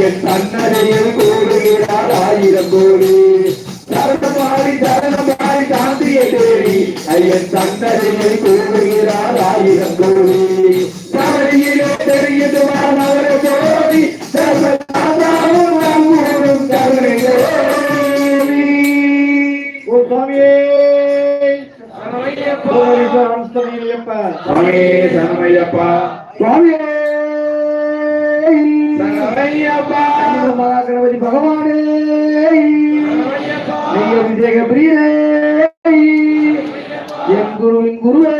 என் தன்னடையில் கூடுகிறார் ஆயிரம் கோடி சரணமாடி சாந்தியை தேடி ஐயன் தன்னடையில் கூடுகிறார் ஆயிரம் கோடி கவலையிலே தெரியுது அவரை ஜோதி சர்வதாதாவும் நம்மூரும் கருணை ஓ சுவாமியே சரணமையப்பா சுவாமியே மகாகணபதி பகவானே அபிஷேக பிரியனே என் குருவின் குருவே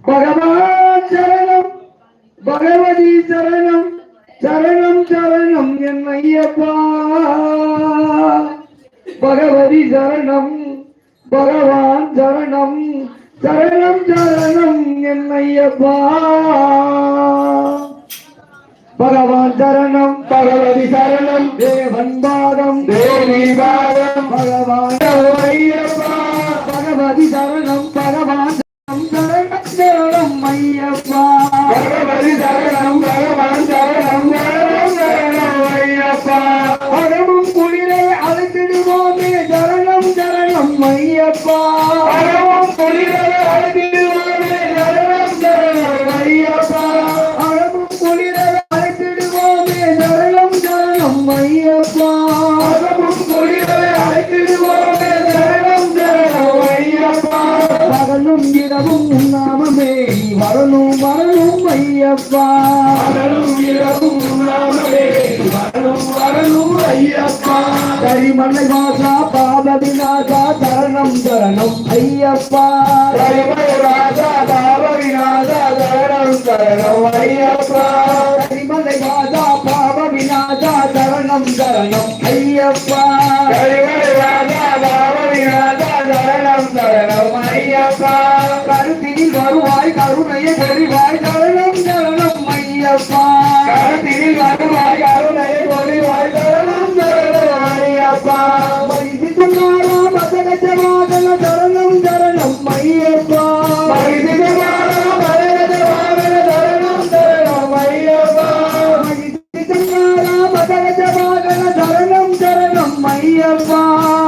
பகவான் சரணம் பகவதி சரணம் சரணம் சரணம் என் ஐயப்பா பகவதி சரணம் பகவான் சரணம் சரணம் சரணம் என் ஐயப்பா பகவான் சரணம் பகவதி சரணம் தேவன் பாதம் தேவி பாதம் பகவான் ஐயப்பா பகவதி சரணம் பகவான் சரணம் சரணம் ஐயப்பா பகவதி சரணம் பகவான் சரணம் சரணம் ஐயப்பா அகமும் குளிரை அழைத்திடுவோமே சரணம் சரணம் ஐயப்பா அகமும் குளிரை அழைத்திடுவோமே சரணம் சரணம் ஐயப்பா அகமும் குளிரை ஐயப்பா அகமும் குளிரை அழைத்திடுவோமே சரணம் சரணம் ஐயப்பா பகலும் இரவும் உண்ணாமமே வரணும் வரணும் ஐயப்பா பகலும் இரவும் உண்ணாமமே வரணும் வரணும் ஐயப்பா கரிமலை வாசா பாப விநாசா சரணம் சரணம் ஐயப்பா கரிமலை ராஜா பாப விநாசா சரணம் சரணம் ஐயப்பா கரிமலை வாசா பாப விநாசா சரணம் சரணம் ஐயப்பா கரிமலை ராஜா பாப விநாசா சரணம் சரணம் ஐயப்பா கருத்தினில் வருவாய் கருணையை பொறிவாய் சரணம் சரணம் ஐயப்பா கருத்தினில் வருவாய் கருணையை பொறிவாய் சரணம் சரணம் ஐயப்பா வைதிகமாரா மதகஜவாதன சரணம் சரணம் ஐயப்பா வைதிகமாரா மதகஜவாதன சரணம் சரணம் ஐயப்பா வைதிகமாரா மதகஜவாதன சரணம் சரணம் ஐயப்பா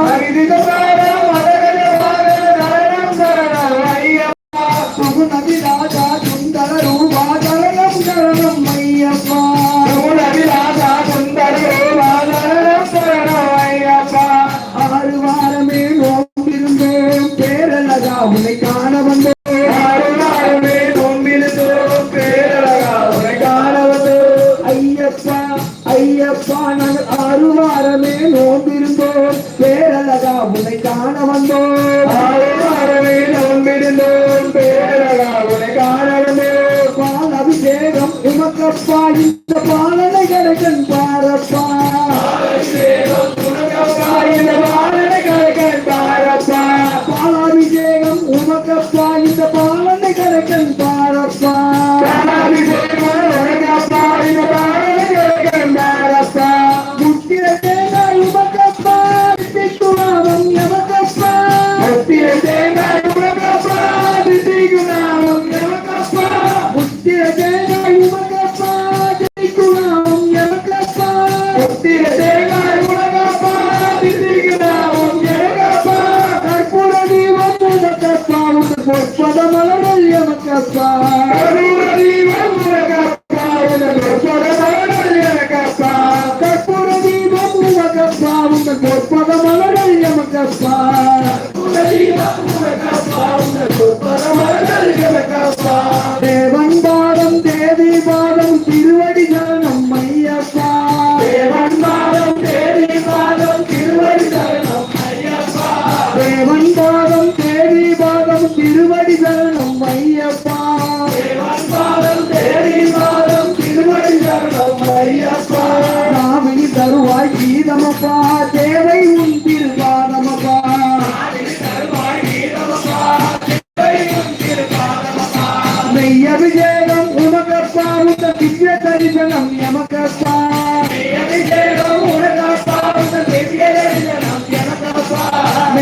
வைதிகமாரா மதகஜவாதன சரணம் சரணம் ஐயப்பா சுகுணவி ராஜா சுந்தர ரூபா சரணம் சரணம் ஐயப்பா சுகுணவி ராஜா சுந்தர ரூபா சரணம் சரணம் ஐயப்பா ஆறு வாரமே நோம்பிருந்தோம் பேரழகா உன்னை காண வந்தோம் ஆறு வாரமே நோம்பிருந்தோம் பேரழகா உன்னை காண வந்தோம் ஐயப்பா ஐயப்பா நாங்கள் ஆறு வாரமே நோம்பிருந்தோம் பேரழகா உன்னை காண வந்தோம் ஆறு வாரமே நோம்பிருந்தோம் பேரழகா உன்னை காண வந்தோம் பால் அபிஷேகம் உமக்கப்பா இந்த பாலனை கணக்கன் பாரப்பா பாலாபிஷேகம் உமக்கப்பா இந்த பாலனை கணக்கன் பாரப்பா முத்திர தேங்காய் உமக்கப்பா திக்குநாமம் எமக்கப்பா முத்திர தேங்காய் உமக்கப்பா திக்குநாமம் எமக்கப்பா முத்திர தேங்காய் உமக்கப்பா திக்குநாமம் எமக்கப்பா முத்திர தேங்காய் உமக்கப்பா திக்குநாமம் எமக்கப்பா கற்பூர தீபம் உமக்கப்பா உங்கள் பொற்பத மலர்கள் எமக்கப்பா கற்பூர தீபம் உமக்கப்பா உங்கள் பொற்பத மலர்கள் எமக்கப்பா கற்பூர தீபம் உமக்கப்பா உங்கள் பொற்பத மலர்கள் எமக்கப்பா கற்பூர தீபம் உமக்கப்பா உங்கள் பொற்பத மலர்கள் எமக்கப்பா தேவன் பாதம் தேவி பாதம் திருவடி